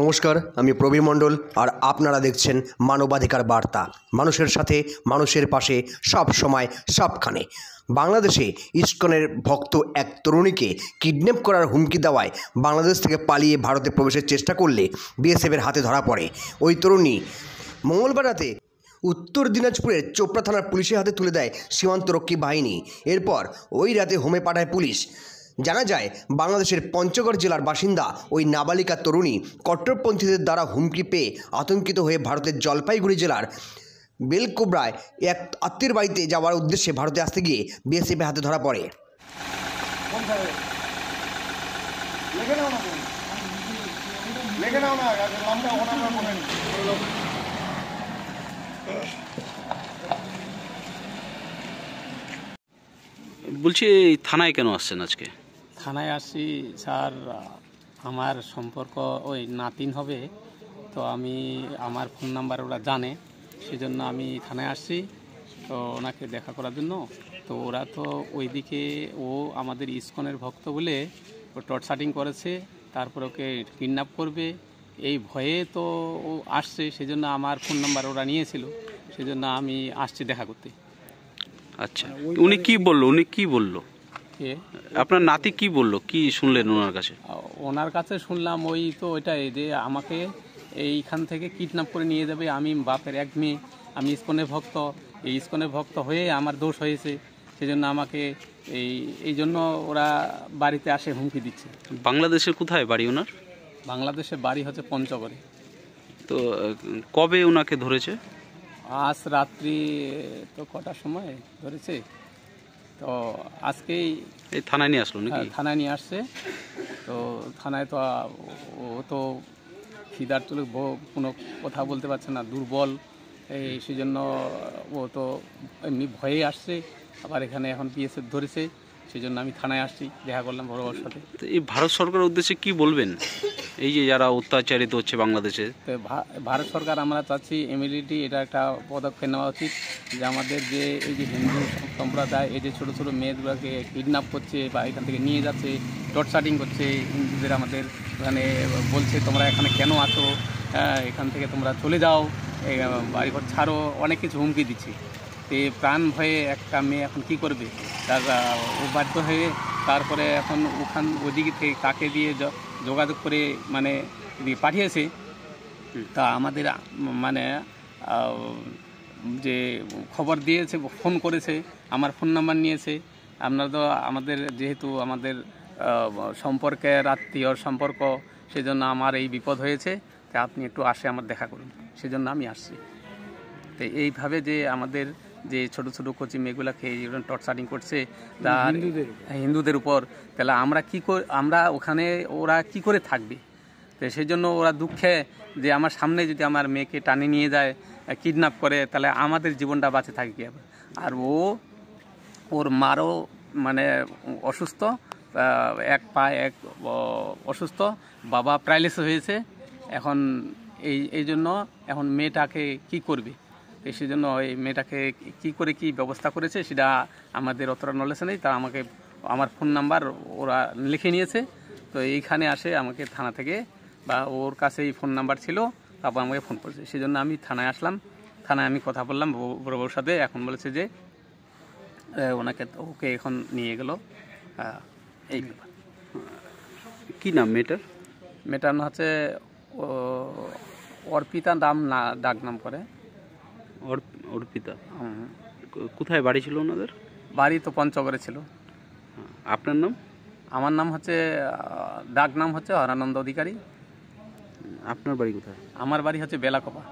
নমস্কার, আমি প্রবীর মণ্ডল আর আপনারা দেখছেন মানবাধিকার বার্তা। মানুষের সাথে, মানুষের পাশে, সব সময়, সবখানে। বাংলাদেশে ইসকনের ভক্ত এক তরুণীকে কিডন্যাপ করার হুমকি দেওয়ায় বাংলাদেশ থেকে পালিয়ে ভারতে প্রবেশের চেষ্টা করলে বিএসএফের হাতে ধরা পড়ে। ওই তরুণী মঙ্গলবার রাতে উত্তর দিনাজপুরের চোপড়া থানার পুলিশের হাতে তুলে দেয় সীমান্তরক্ষী বাহিনী। এরপর ওই রাতে হোমে পাঠায় পুলিশ। জানা যায়, বাংলাদেশের পঞ্চগড় জেলার বাসিন্দা ওই নাবালিকা তরুণী কট্টরপন্থীদের দ্বারা হুমকি পেয়ে আতঙ্কিত হয়ে ভারতের জলপাইগুড়ি জেলার বেলকোবরায় এক আত্মীয়ের বাড়িতে যাওয়ার উদ্দেশ্যে ভারতে আসতে গিয়ে বিএসএফের হাতে ধরা পড়ে। বলছি, এই থানায় কেন আসছেন আজকে? থানায় আসছি স্যার, আমার সম্পর্ক ওই নাতিন হবে, তো আমার ফোন নাম্বার ওরা জানে, সেজন্য আমি থানায় আসছি তো ওনাকে দেখা করার জন্য। তো ওরা তো ওইদিকে আমাদের ইসকনের ভক্ত বলে ও টর্চারিং করেছে, তারপর ওকে কিডন্যাপ করবে এই ভয়ে তো ও আসছে, সেজন্য আমার ফোন নাম্বার ওরা নিয়েছিল, সেজন্য আমি আসছি দেখা করতে। আচ্ছা, উনি কি বললো? আপনার নাতি কি বললো, কি শুনলেন ওনার কাছে? শুনলাম ওই তো ওইটাই যে আমাকে এইখান থেকে কিডন্যাপ করে নিয়ে যাবে। আমি বাপের এক মেয়ে, আমি ইসকনের ভক্ত, এই ইসকনের ভক্ত হয়ে আমার দোষ হয়েছে, সেজন্য আমাকে এই জন্য ওরা বাড়িতে আসে হুমকি দিচ্ছে। বাংলাদেশের কোথায় বাড়ি ওনার? বাংলাদেশের বাড়ি হচ্ছে পঞ্চগড়ে। তো কবে ওনাকে ধরেছে? আজ রাত্রি তো কটার সময় ধরেছে, তো আজকেই এই থানায় নিয়ে আসলো নাকি? থানায় নিয়ে আসছে। তো থানায় তো ও তো খিদার তুলে কোনো কথা বলতে পারছে না, দুর্বল, সেই জন্য ও তো এমনি ভয়ে আসছে। আবার এখানে এখন বিএসএফ ধরেছে, সেই জন্য আমি থানায় আসছি, দেখা করলাম বড়োর সাথে। তো এই ভারত সরকারের উদ্দেশ্যে কি বলবেন, এই যে যারা অত্যাচারিত হচ্ছে বাংলাদেশে? তো ভারত সরকার আমরা চাচ্ছি ইমিডিয়েটলি এটা একটা পদক্ষেপ নেওয়া উচিত, যে আমাদের যে এই যে হিন্দু সম্প্রদায় এই যে ছোটো ছোটো মেয়েগুলোকে কিডন্যাপ করছে বা এখান থেকে নিয়ে যাচ্ছে, টর্চারিং করছে হিন্দুদের, আমাদের এখানে বলছে তোমরা এখানে কেন আছো, এখান থেকে তোমরা চলে যাও, বাড়িঘর ছাড়ো, অনেক কিছু হুমকি দিচ্ছে। তো প্রাণ ভয়ে একটা মেয়ে এখন কি করবে, তার ও বাধ্য হয়ে তারপরে এখন ওদিকে থেকে কাকে দিয়ে যোগাযোগ করে মানে পাঠিয়েছে। তা আমাদের মানে যে খবর দিয়েছে, ফোন করেছে, আমার ফোন নাম্বার নিয়েছে। আপনারা তো আমাদের যেহেতু আমাদের সম্পর্কের আত্মীয়র সম্পর্ক, সেজন্য আমার এই বিপদ হয়েছে, তা আপনি একটু আসে আমার দেখা করুন, সেজন্য আমি আসছি। তো এইভাবে যে আমাদের যে ছোট ছোট কোচি মেয়েগুলাকে টর্চারিং করছে হিন্দুদের উপর, তাহলে আমরা ওখানে ওরা কি করে থাকবে? তো সেই জন্য ওরা দুঃখে যে আমার সামনে যদি আমার মেয়েকে টানে নিয়ে যায়, কিডন্যাপ করে, তাহলে আমাদের জীবনটা বাঁচে থাকে কী হবে? আর ওর মারও মানে অসুস্থ, এক পায়ে অসুস্থ, বাবা প্যারালাইসিস হয়েছে এখন। এই জন্য এখন মেয়েটাকে কি করবে? সেই জন্য এই মেয়েটাকে কী করে কি ব্যবস্থা করেছে সেটা আমাদের অতটা নলেজ নেই। তা আমাকে আমার ফোন নাম্বার ওরা লিখে নিয়েছে, তো এইখানে আসে আমাকে থানা থেকে, বা ওর কাছে এই ফোন নাম্বার ছিল, তারপর আমাকে ফোন করেছে, সেই জন্য আমি থানায় আসলাম। থানায় আমি কথা বললাম বড়োর সাথে, এখন বলেছে যে ওকে এখন নিয়ে গেল। এই ব্যাপার। কী নাম মেয়েটার? মেয়েটার নাম হচ্ছে অর্পিতা, নাম না ডাক নাম করে অর্পিতা। কোথায় বাড়ি ছিল ওনাদের? বাড়ি তো পঞ্চগড়ে ছিল। আপনার নাম? আমার নাম হচ্ছে, ডাক নাম হচ্ছে হরানন্দ অধিকারী। আপনার বাড়ি কোথায়? আমার বাড়ি হচ্ছে বেলাকোপা।